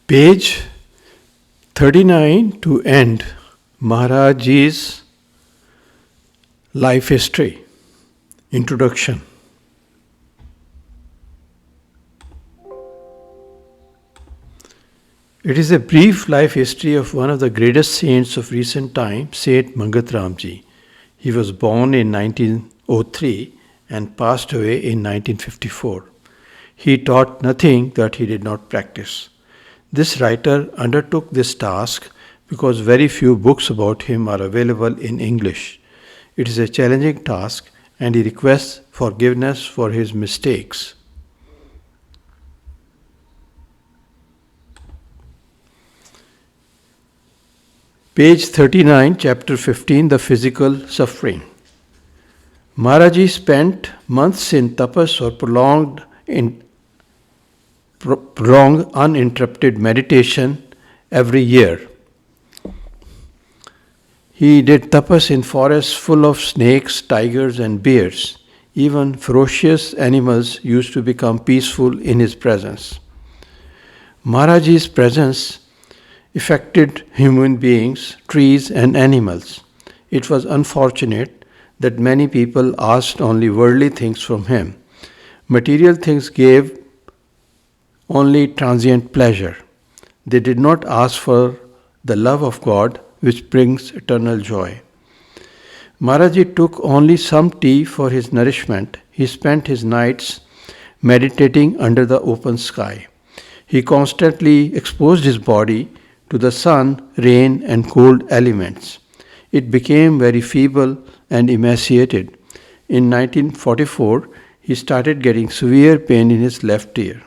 Page 39 to end Maharajji's life history. Introduction. It is a brief life history of one of the greatest saints of recent time, Saint Mangat Ram Ji. He was born in 1903 and passed away in 1954. He taught nothing that he did not practice. This writer undertook this task because very few books about him are available in English. It is a challenging task and he requests forgiveness for his mistakes. Page 39, Chapter 15, The Physical Suffering. Maharaji spent months in tapas or prolonged uninterrupted meditation every year. He did tapas in forests full of snakes, tigers, and bears. Even ferocious animals used to become peaceful in his presence. Maharaji's presence affected human beings, trees, and animals. It was unfortunate that many people asked only worldly things from him. Material things gave only transient pleasure. They did not ask for the love of God, which brings eternal joy. Maharaji took only some tea for his nourishment. He spent his nights meditating under the open sky. He constantly exposed his body to the sun, rain, and cold elements. It became very feeble and emaciated. In 1944, he started getting severe pain in his left ear.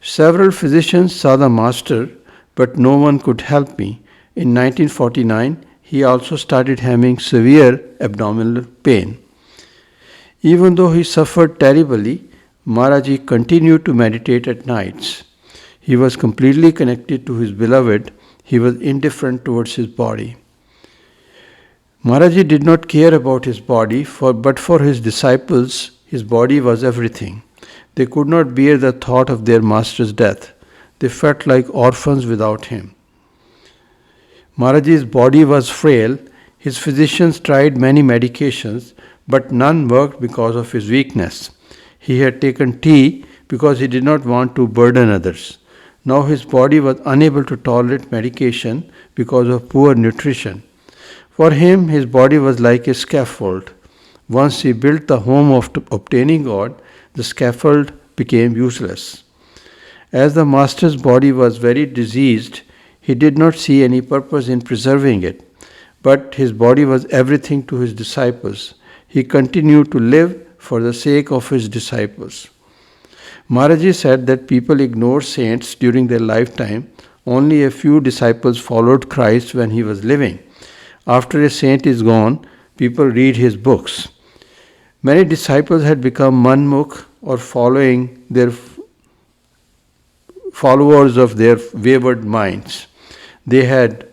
Several physicians saw the master, but no one could help me. In 1949, he also started having severe abdominal pain. Even though he suffered terribly, Maharaji continued to meditate at nights. He was completely connected to his beloved. He was indifferent towards his body. Maharaji did not care about his body, but for his disciples, his body was everything. They could not bear the thought of their master's death. They felt like orphans without him. Maharaji's body was frail. His physicians tried many medications, but none worked because of his weakness. He had taken tea because he did not want to burden others. Now his body was unable to tolerate medication because of poor nutrition. For him, his body was like a scaffold. Once he built the home of obtaining God, the scaffold became useless. As the master's body was very diseased, he did not see any purpose in preserving it. But his body was everything to his disciples. He continued to live for the sake of his disciples. Maharaji said that people ignore saints during their lifetime. Only a few disciples followed Christ when he was living. After a saint is gone, people read his books. Many disciples had become manmukh or followers of their wayward minds. They had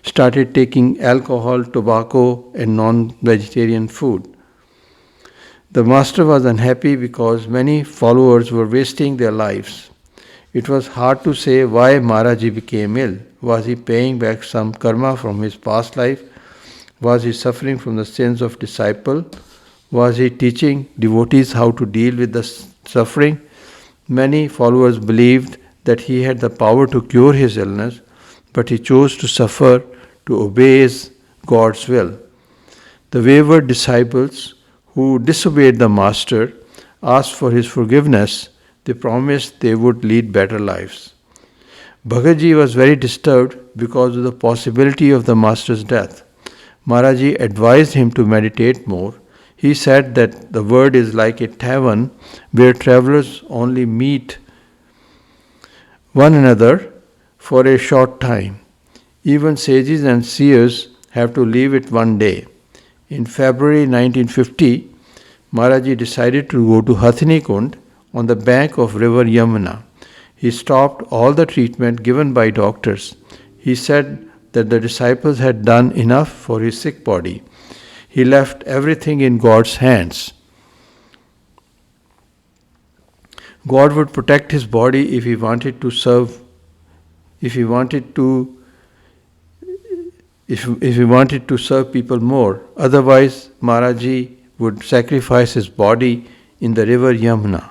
started taking alcohol, tobacco, and non-vegetarian food. The master was unhappy because many followers were wasting their lives. It was hard to say why Maharaji became ill. Was he paying back some karma from his past life? Was he suffering from the sins of disciple? Was he teaching devotees how to deal with the suffering? Many followers believed that he had the power to cure his illness, but he chose to suffer to obey God's will. The wayward disciples who disobeyed the master asked for his forgiveness. They promised they would lead better lives. Bhagatji was very disturbed because of the possibility of the master's death. Maharaji advised him to meditate more. He said that the world is like a tavern where travelers only meet one another for a short time. Even sages and seers have to leave it one day. In February 1950, Maharaji decided to go to Hathini Kund on the bank of river Yamuna. He stopped all the treatment given by doctors. He said that the disciples had done enough for his sick body. He left everything in God's hands. God would protect his body if he wanted to serve if he wanted to if he wanted to serve people more. Otherwise, Maharaji would sacrifice his body in the river Yamuna.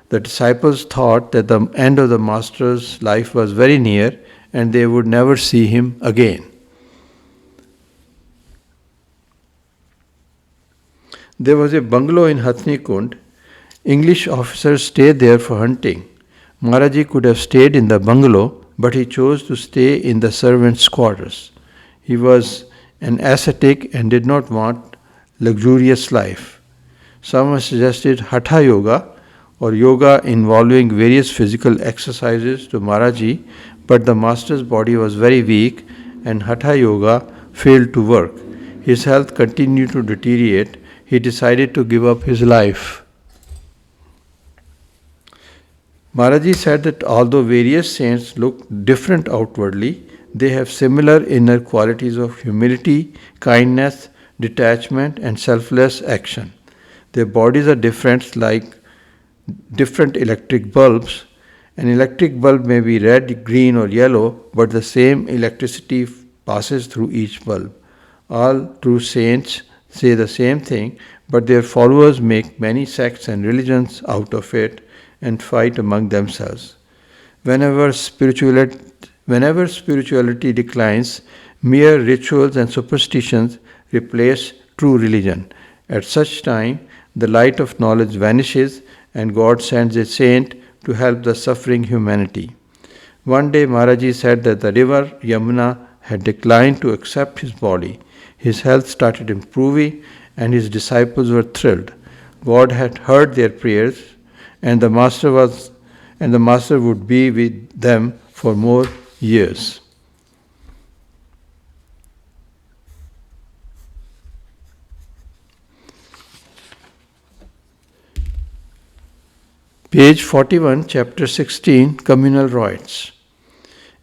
The disciples thought that the end of the master's life was very near and they would never see him again. There was a bungalow in Hathni Kund. English officers stayed there for hunting. Maharaji could have stayed in the bungalow, but he chose to stay in the servants' quarters. He was an ascetic and did not want luxurious life. Some suggested Hatha Yoga or yoga involving various physical exercises to Maharaji, but the master's body was very weak and Hatha Yoga failed to work. His health continued to deteriorate. He decided to give up his life. Maharaji said that although various saints look different outwardly, they have similar inner qualities of humility, kindness, detachment, and selfless action. Their bodies are different, like different electric bulbs. An electric bulb may be red, green, or yellow, but the same electricity passes through each bulb. All true saints say the same thing, but their followers make many sects and religions out of it and fight among themselves. Whenever spirituality declines, mere rituals and superstitions replace true religion. At such time, the light of knowledge vanishes and God sends a saint to help the suffering humanity. One day Maharaji said that the river Yamuna had declined to accept his body. His health started improving and his disciples were thrilled. God had heard their prayers and the master would be with them for more years. Page 41, chapter 16, Communal Rights.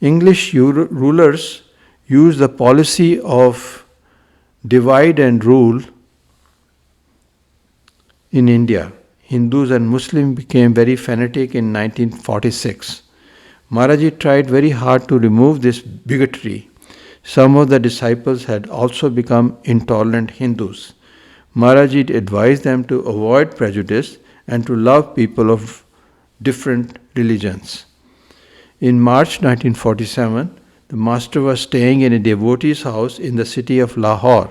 English rulers used the policy of divide and rule in India. Hindus and Muslims became very fanatic in 1946. Maharaji tried very hard to remove this bigotry. Some of the disciples had also become intolerant Hindus. Maharaji advised them to avoid prejudice and to love people of different religions. In March 1947, the master was staying in a devotee's house in the city of Lahore.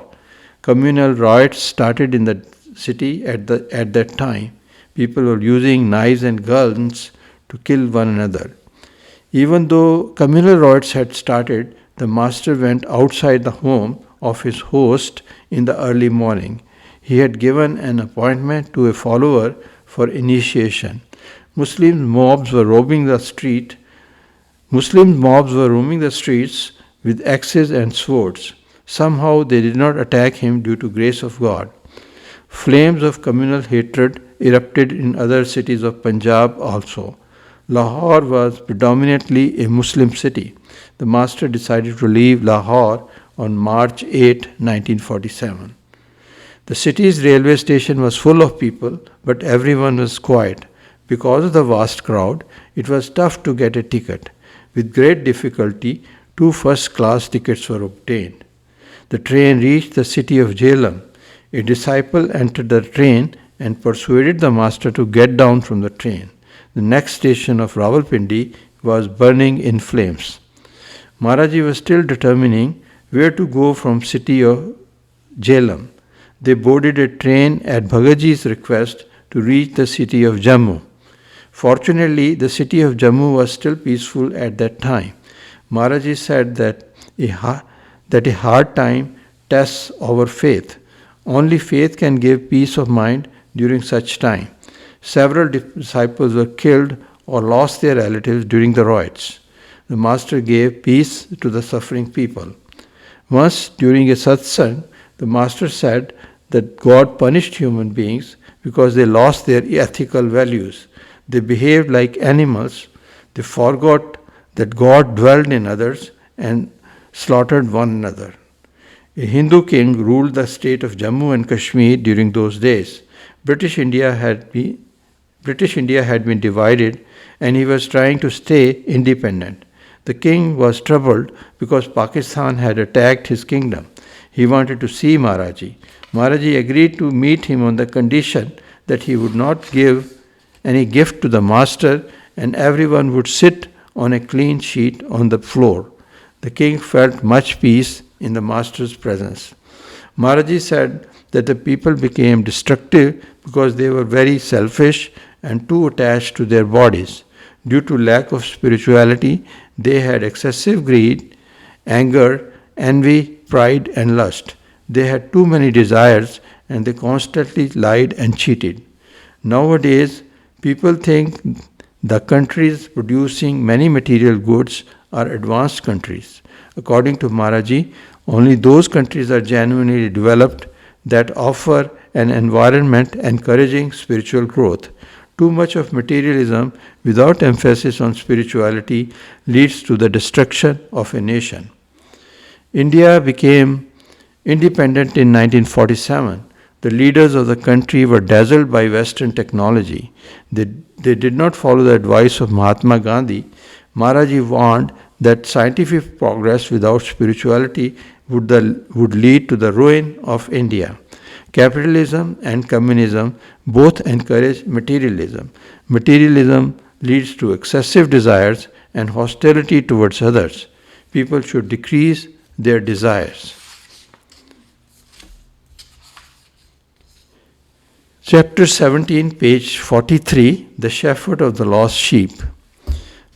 Communal riots started in the city at that time. People were using knives and guns to kill one another. Even though communal riots had started, the master went outside the home of his host in the early morning. He had given an appointment to a follower for initiation. Muslim mobs were roaming the streets with axes and swords. Somehow they did not attack him due to grace of God. Flames of communal hatred erupted in other cities of Punjab also. Lahore was predominantly a Muslim city. The master decided to leave Lahore on March 8, 1947. The city's railway station was full of people, but everyone was quiet. Because of the vast crowd, it was tough to get a ticket. With great difficulty, 2 first-class tickets were obtained. The train reached the city of Jhelum. A disciple entered the train and persuaded the master to get down from the train. The next station of Rawalpindi was burning in flames. Maharaji was still determining where to go from city of Jhelum. They boarded a train at Bhagaji's request to reach the city of Jammu. Fortunately, the city of Jammu was still peaceful at that time. Maharaji said that a hard time tests our faith. Only faith can give peace of mind during such time. Several disciples were killed or lost their relatives during the riots. The master gave peace to the suffering people. Once during a satsang, the master said that God punished human beings because they lost their ethical values. They behaved like animals. They forgot that God dwelled in others and slaughtered one another. A Hindu king ruled the state of Jammu and Kashmir during those days. British India had been divided and he was trying to stay independent. The king was troubled because Pakistan had attacked his kingdom. He wanted to see Maharaji. Maharaji agreed to meet him on the condition that he would not give any gift to the master and everyone would sit on a clean sheet on the floor. The king felt much peace in the master's presence. Maharaji said that the people became destructive because they were very selfish and too attached to their bodies. Due to lack of spirituality, they had excessive greed, anger, envy, pride, and lust. They had too many desires and they constantly lied and cheated. Nowadays, people think the countries producing many material goods are advanced countries. According to Maharaji, only those countries are genuinely developed that offer an environment encouraging spiritual growth. Too much of materialism without emphasis on spirituality leads to the destruction of a nation. India became independent in 1947. The leaders of the country were dazzled by Western technology. They did not follow the advice of Mahatma Gandhi. Maharaji warned that scientific progress without spirituality would lead to the ruin of India. Capitalism and communism both encourage materialism. Materialism leads to excessive desires and hostility towards others. People should decrease their desires. Chapter 17, page 43, The Shepherd of the Lost Sheep.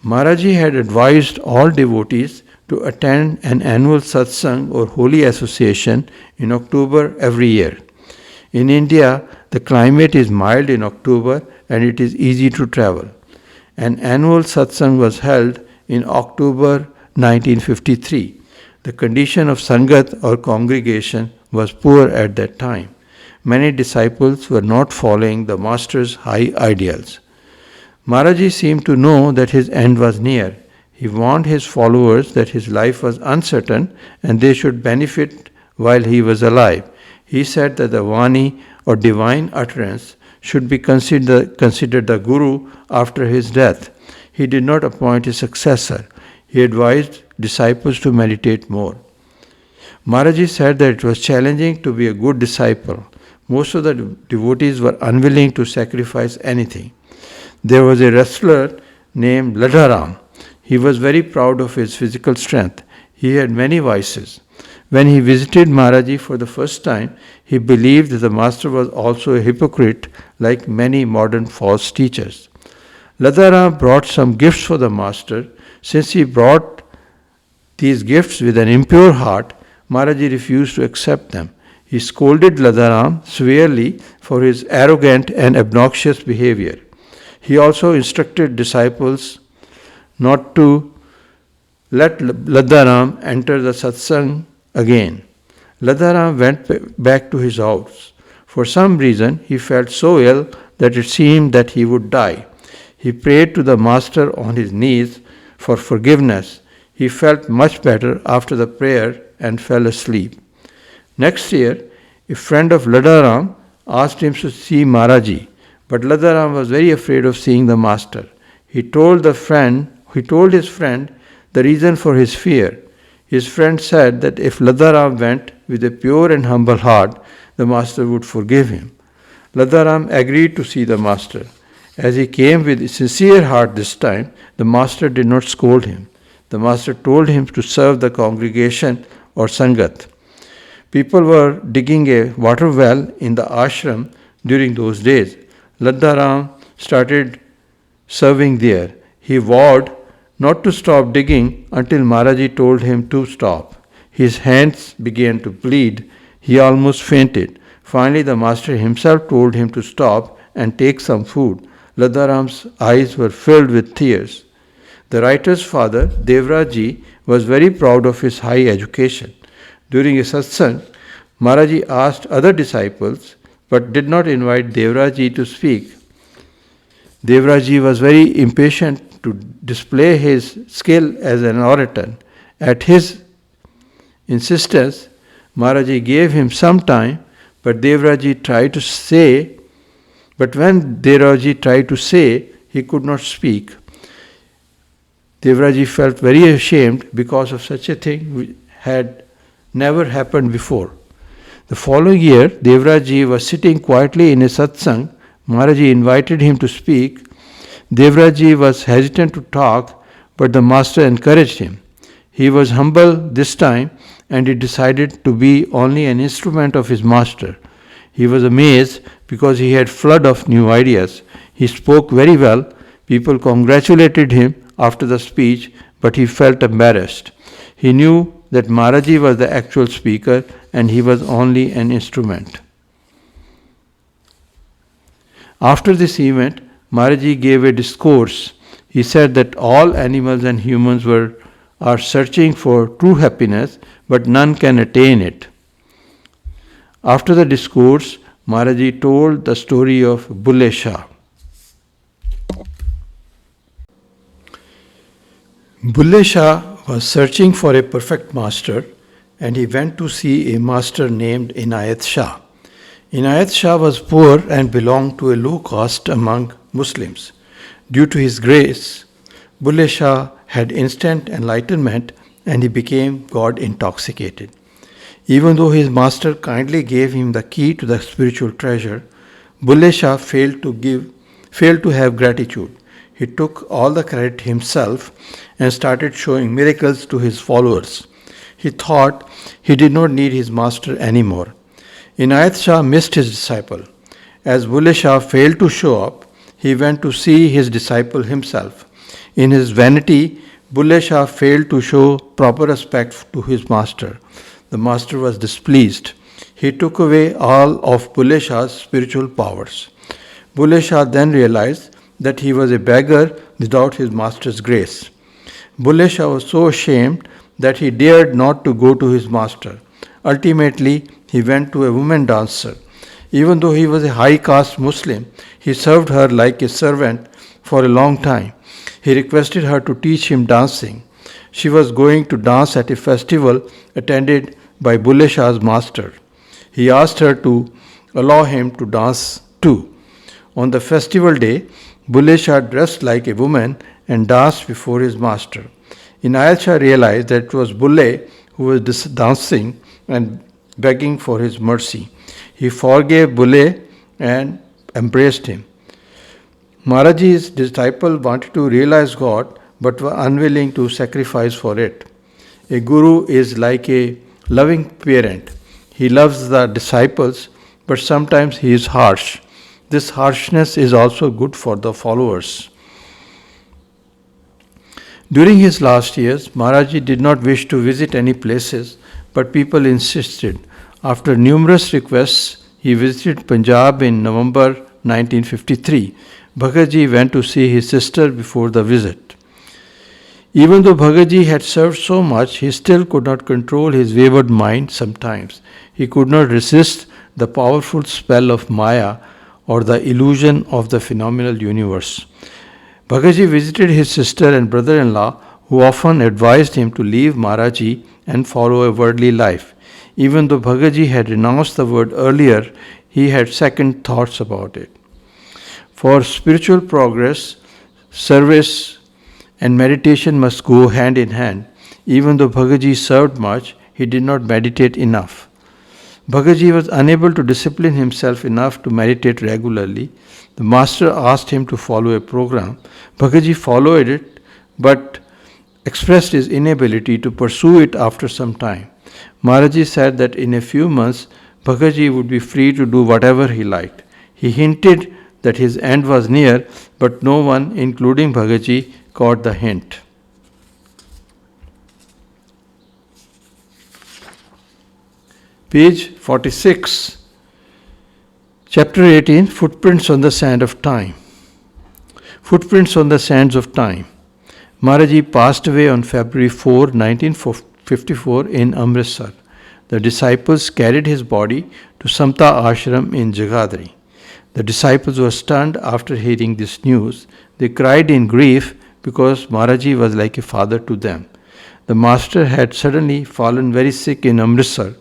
Maharaji had advised all devotees to attend an annual satsang or holy association in October every year. In India, the climate is mild in October and it is easy to travel. An annual satsang was held in October 1953. The condition of Sangat or congregation was poor at that time. Many disciples were not following the Master's high ideals. Maharaji seemed to know that his end was near. He warned his followers that his life was uncertain and they should benefit while he was alive. He said that the Vani or divine utterance should be considered the Guru after his death. He did not appoint a successor. He advised disciples to meditate more. Maharaji said that it was challenging to be a good disciple. Most of the devotees were unwilling to sacrifice anything. There was a wrestler named Ladharam. He was very proud of his physical strength. He had many vices. When he visited Maharaji for the first time, he believed that the Master was also a hypocrite like many modern false teachers. Ladharam brought some gifts for the Master. Since he brought these gifts with an impure heart, Maharaji refused to accept them. He scolded Ladharam severely for his arrogant and obnoxious behavior. He also instructed disciples not to let Ladharam enter the satsang again. Ladharam went back to his house. For some reason, he felt so ill that it seemed that he would die. He prayed to the Master on his knees for forgiveness. He felt much better after the prayer and fell asleep. Next year, a friend of Ladharam asked him to see Maharaji, but Ladharam was very afraid of seeing the Master. He told his friend the reason for his fear. His friend said that if Ladharam went with a pure and humble heart, the Master would forgive him. Ladharam agreed to see the Master. As he came with a sincere heart this time, the Master did not scold him. The Master told him to serve the congregation or Sangat. People were digging a water well in the ashram during those days. Ladharam started serving there. He vowed not to stop digging until Maharaji told him to stop. His hands began to bleed. He almost fainted. Finally, the Master himself told him to stop and take some food. Ladharam's eyes were filled with tears. The writer's father, Devraj Ji, was very proud of his high education. During a satsang, Maharaji asked other disciples but did not invite Devraj Ji to speak. Devraj Ji was very impatient to display his skill as an orator. At his insistence, Maharaji gave him some time, but when Devraj Ji tried to say, he could not speak. Devraji felt very ashamed because of such a thing which had never happened before. The following year, Devraji was sitting quietly in a satsang. Maharaji invited him to speak. Devraji was hesitant to talk, but the master encouraged him. He was humble this time, and he decided to be only an instrument of his master. He was amazed because he had a flood of new ideas. He spoke very well. People congratulated him after the speech, but he felt embarrassed. He knew that Maharaji was the actual speaker and he was only an instrument. After this event, Maharaji gave a discourse. He said that all animals and humans are searching for true happiness, but none can attain it. After the discourse, Maharaji told the story of Bullesha. Bullesha was searching for a perfect master, and he went to see a master named Inayat Shah. Inayat Shah was poor and belonged to a low caste among Muslims. Due to his grace, Bullesha had instant enlightenment and he became God intoxicated. Even though his master kindly gave him the key to the spiritual treasure, Bullesha failed to have gratitude. He took all the credit himself and started showing miracles to his followers. He thought he did not need his master anymore. Inayat Shah missed his disciple. As Bullesha failed to show up, he went to see his disciple himself. In his vanity, Bullesha failed to show proper respect to his master. The master was displeased. He took away all of Bullesha's spiritual powers. Bullesha then realized that he was a beggar without his master's grace. Bullesha was so ashamed that he dared not to go to his master. Ultimately, he went to a woman dancer. Even though he was a high caste Muslim, he served her like a servant for a long time. He requested her to teach him dancing. She was going to dance at a festival attended by Bullesha's master. He asked her to allow him to dance too. On the festival day, Bullesha dressed like a woman and danced before his master. Inayat Shah realized that it was Bulle who was dancing and begging for his mercy. He forgave Bulle and embraced him. Maharaji's disciple wanted to realize God but were unwilling to sacrifice for it. A guru is like a loving parent. He loves the disciples, but sometimes he is harsh. This harshness is also good for the followers. During his last years, Maharaji did not wish to visit any places, but people insisted. After numerous requests, he visited Punjab in November 1953. Bhagatji went to see his sister before the visit. Even though Bhagatji had served so much, he still could not control his wayward mind sometimes. He could not resist the powerful spell of Maya or the illusion of the phenomenal universe. Bhagatji visited his sister and brother-in-law, who often advised him to leave Maharaji and follow a worldly life. Even though Bhagatji had renounced the word earlier, he had second thoughts about it. For spiritual progress, service and meditation must go hand in hand. Even though Bhagatji served much, he did not meditate enough. Bhagatji was unable to discipline himself enough to meditate regularly. The master asked him to follow a program. Bhagatji followed it, but expressed his inability to pursue it after some time. Maharaji said that in a few months, Bhagatji would be free to do whatever he liked. He hinted that his end was near, but no one, including Bhagatji, caught the hint. Page 46, Chapter 18, Footprints on the Sand of Time. Footprints on the Sands of Time. Maharaji passed away on February 4, 1954 in Amritsar. The disciples carried his body to Samta Ashram in Jagadri. The disciples were stunned after hearing this news. They cried in grief because Maharaji was like a father to them. The master had suddenly fallen very sick in Amritsar.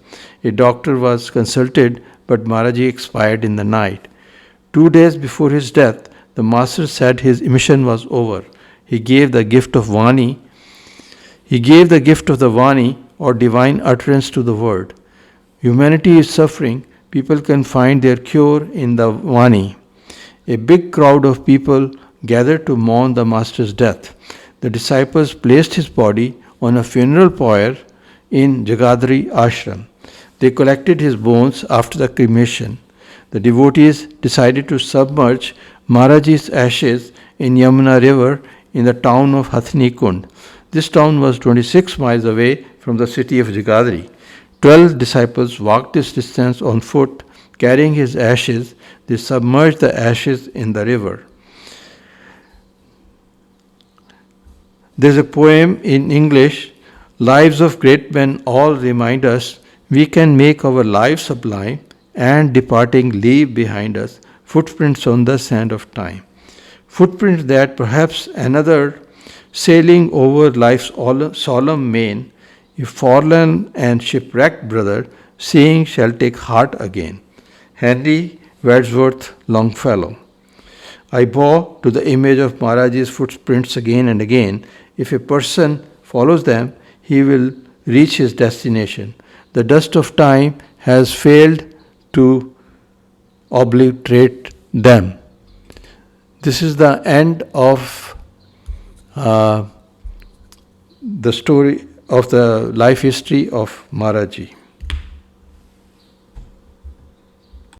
A doctor was consulted, but Maharaji expired in the night. 2 days before his death, the master said his mission was over. he gave the gift of Vani. He gave the gift of the Vani, or divine utterance to the word. Humanity is suffering. People can find their cure in the Vani. A big crowd of people gathered to mourn the Master's death. The disciples placed his body on a funeral pyre in Jagadri ashram. They collected his bones after the cremation. The devotees decided to submerge Maharaji's ashes in Yamuna river in the town of Hathni Kund. This town was 26 miles away from the city of Jagadri. 12 disciples walked this distance on foot, carrying his ashes. They submerged the ashes in the river. There's a poem in English, "Lives of great men all remind us we can make our lives sublime and departing leave behind us footprints on the sand of time." Footprints that perhaps another sailing over life's solemn main, a fallen and shipwrecked brother, seeing shall take heart again. Henry Wadsworth Longfellow. I bow to the image of Maharaji's footprints again and again. If a person follows them, he will reach his destination. The dust of time has failed to obliterate them. This is the end of the story of the life history of Maharaji.